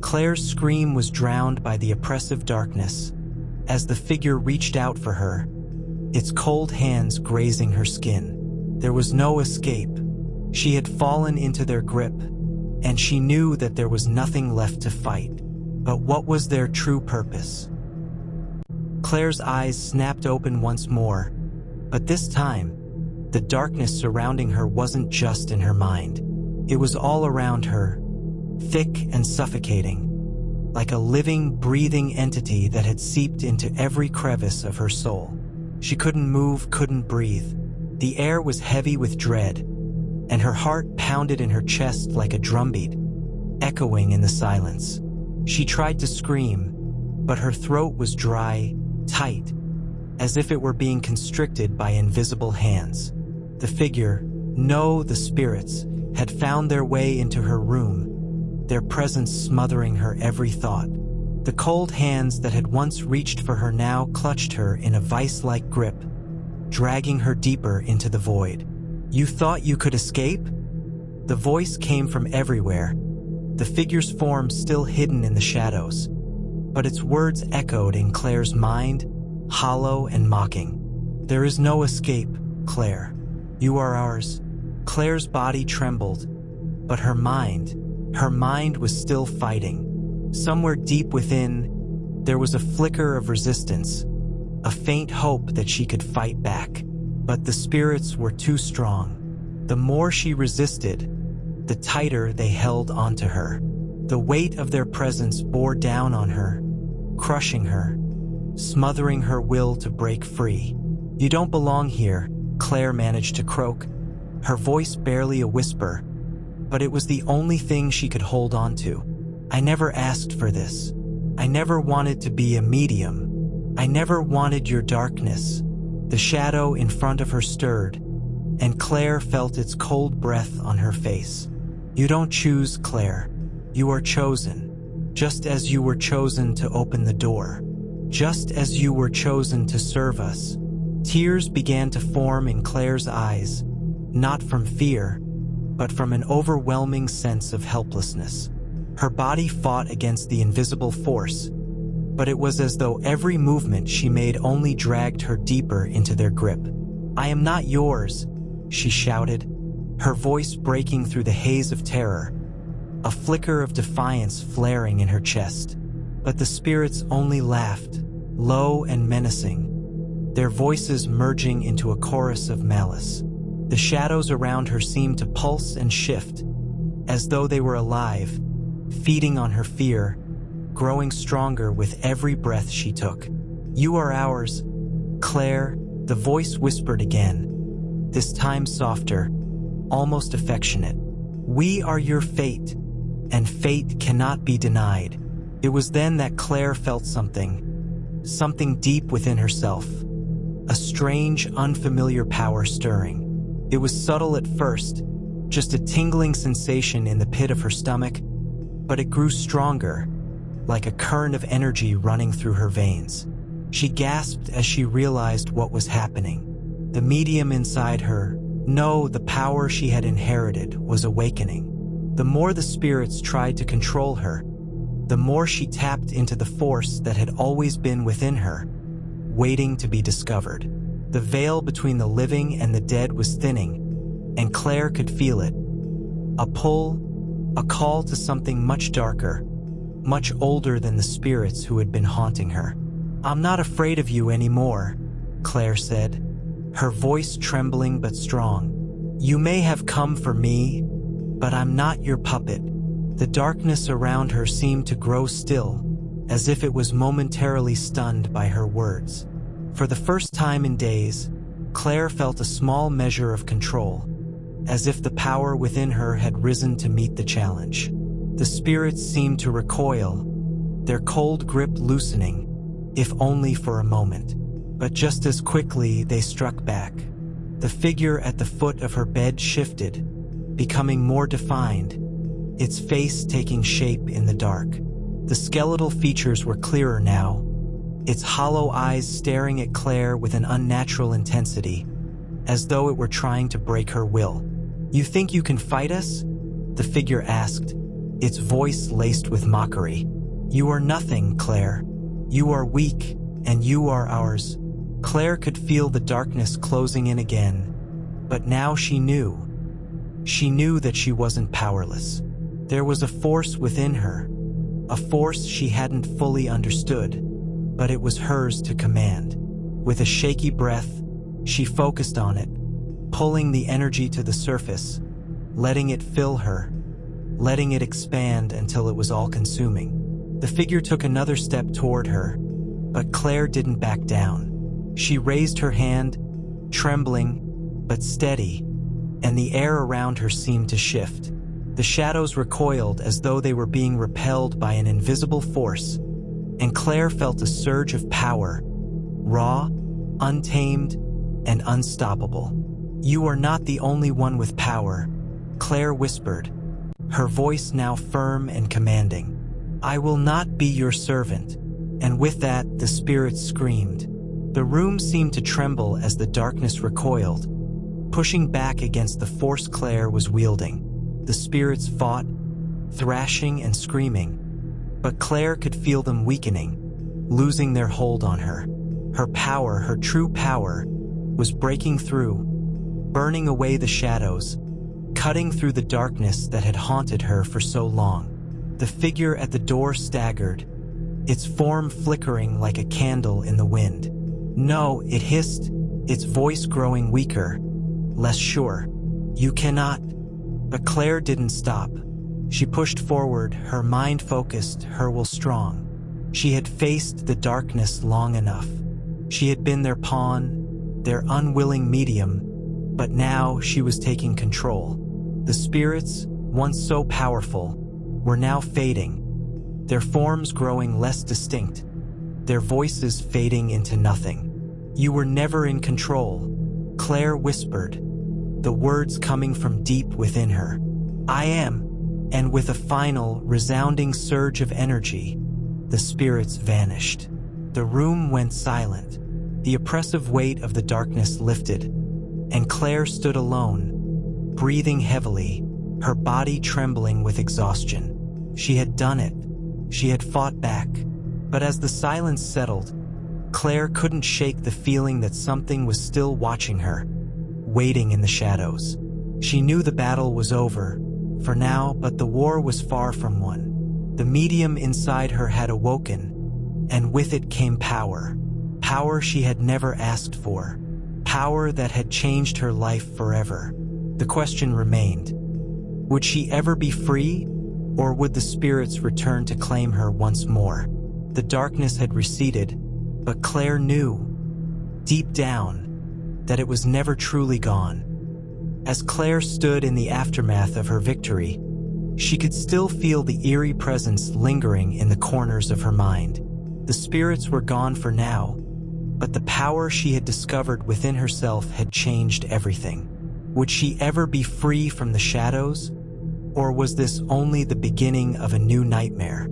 Claire's scream was drowned by the oppressive darkness as the figure reached out for her, its cold hands grazing her skin. There was no escape. She had fallen into their grip, and she knew that there was nothing left to fight. But what was their true purpose? Claire's eyes snapped open once more, but this time, the darkness surrounding her wasn't just in her mind. It was all around her, thick and suffocating, like a living, breathing entity that had seeped into every crevice of her soul. She couldn't move, couldn't breathe. The air was heavy with dread, and her heart pounded in her chest like a drumbeat, echoing in the silence. She tried to scream, but her throat was dry, tight, as if it were being constricted by invisible hands. The figure, no, the spirits, had found their way into her room, their presence smothering her every thought. The cold hands that had once reached for her now clutched her in a vice-like grip, dragging her deeper into the void. "You thought you could escape?" The voice came from everywhere, the figure's form still hidden in the shadows. But its words echoed in Claire's mind, hollow and mocking. "There is no escape, Claire. You are ours." Claire's body trembled, but her mind was still fighting. Somewhere deep within, there was a flicker of resistance, a faint hope that she could fight back. But the spirits were too strong. The more she resisted, the tighter they held onto her. The weight of their presence bore down on her, crushing her, smothering her will to break free. "You don't belong here," Claire managed to croak, her voice barely a whisper, but it was the only thing she could hold on to. "I never asked for this. I never wanted to be a medium. I never wanted your darkness." The shadow in front of her stirred, and Claire felt its cold breath on her face. "You don't choose, Claire. You are chosen, just as you were chosen to open the door, just as you were chosen to serve us." Tears began to form in Claire's eyes, not from fear, but from an overwhelming sense of helplessness. Her body fought against the invisible force, but it was as though every movement she made only dragged her deeper into their grip. "I am not yours," she shouted, her voice breaking through the haze of terror, a flicker of defiance flaring in her chest. But the spirits only laughed, low and menacing, their voices merging into a chorus of malice. The shadows around her seemed to pulse and shift, as though they were alive, feeding on her fear, growing stronger with every breath she took. "You are ours, Claire," the voice whispered again, this time softer, almost affectionate. "We are your fate, and fate cannot be denied." It was then that Claire felt something deep within herself, a strange, unfamiliar power stirring. It was subtle at first, just a tingling sensation in the pit of her stomach, but it grew stronger, like a current of energy running through her veins. She gasped as she realized what was happening. The medium inside her, no, the power she had inherited, was awakening. The more the spirits tried to control her, the more she tapped into the force that had always been within her, waiting to be discovered. The veil between the living and the dead was thinning, and Claire could feel it. A pull, a call to something much darker, much older than the spirits who had been haunting her. "I'm not afraid of you anymore," Claire said, her voice trembling but strong. "You may have come for me, but I'm not your puppet." The darkness around her seemed to grow still, as if it was momentarily stunned by her words. For the first time in days, Claire felt a small measure of control, as if the power within her had risen to meet the challenge. The spirits seemed to recoil, their cold grip loosening, if only for a moment. But just as quickly they struck back. The figure at the foot of her bed shifted, becoming more defined, its face taking shape in the dark. The skeletal features were clearer now, its hollow eyes staring at Claire with an unnatural intensity, as though it were trying to break her will. "You think you can fight us?" the figure asked, its voice laced with mockery. "You are nothing, Claire. You are weak, and you are ours." Claire could feel the darkness closing in again, but now she knew. She knew that she wasn't powerless. There was a force within her, a force she hadn't fully understood, but it was hers to command. With a shaky breath, she focused on it, pulling the energy to the surface, letting it fill her, letting it expand until it was all-consuming. The figure took another step toward her, but Claire didn't back down. She raised her hand, trembling, but steady, and the air around her seemed to shift. The shadows recoiled as though they were being repelled by an invisible force, and Claire felt a surge of power, raw, untamed, and unstoppable. "You are not the only one with power," Claire whispered, her voice now firm and commanding. "I will not be your servant." And with that, the spirits screamed. The room seemed to tremble as the darkness recoiled, pushing back against the force Claire was wielding. The spirits fought, thrashing and screaming, but Claire could feel them weakening, losing their hold on her. Her power, her true power, was breaking through, burning away the shadows, cutting through the darkness that had haunted her for so long. The figure at the door staggered, its form flickering like a candle in the wind. "No," it hissed, its voice growing weaker, less sure. "You cannot." But Claire didn't stop. She pushed forward, her mind focused, her will strong. She had faced the darkness long enough. She had been their pawn, their unwilling medium, but now she was taking control. The spirits, once so powerful, were now fading, their forms growing less distinct, their voices fading into nothing. "You were never in control," Claire whispered, the words coming from deep within her. "I am." And with a final, resounding surge of energy, the spirits vanished. The room went silent. The oppressive weight of the darkness lifted, and Claire stood alone, breathing heavily, her body trembling with exhaustion. She had done it. She had fought back. But as the silence settled, Claire couldn't shake the feeling that something was still watching her, waiting in the shadows. She knew the battle was over, for now, but the war was far from won. The medium inside her had awoken, and with it came power. Power she had never asked for. Power that had changed her life forever. The question remained, would she ever be free, or would the spirits return to claim her once more? The darkness had receded, but Claire knew, deep down, that it was never truly gone. As Claire stood in the aftermath of her victory, she could still feel the eerie presence lingering in the corners of her mind. The spirits were gone for now, but the power she had discovered within herself had changed everything. Would she ever be free from the shadows, or was this only the beginning of a new nightmare?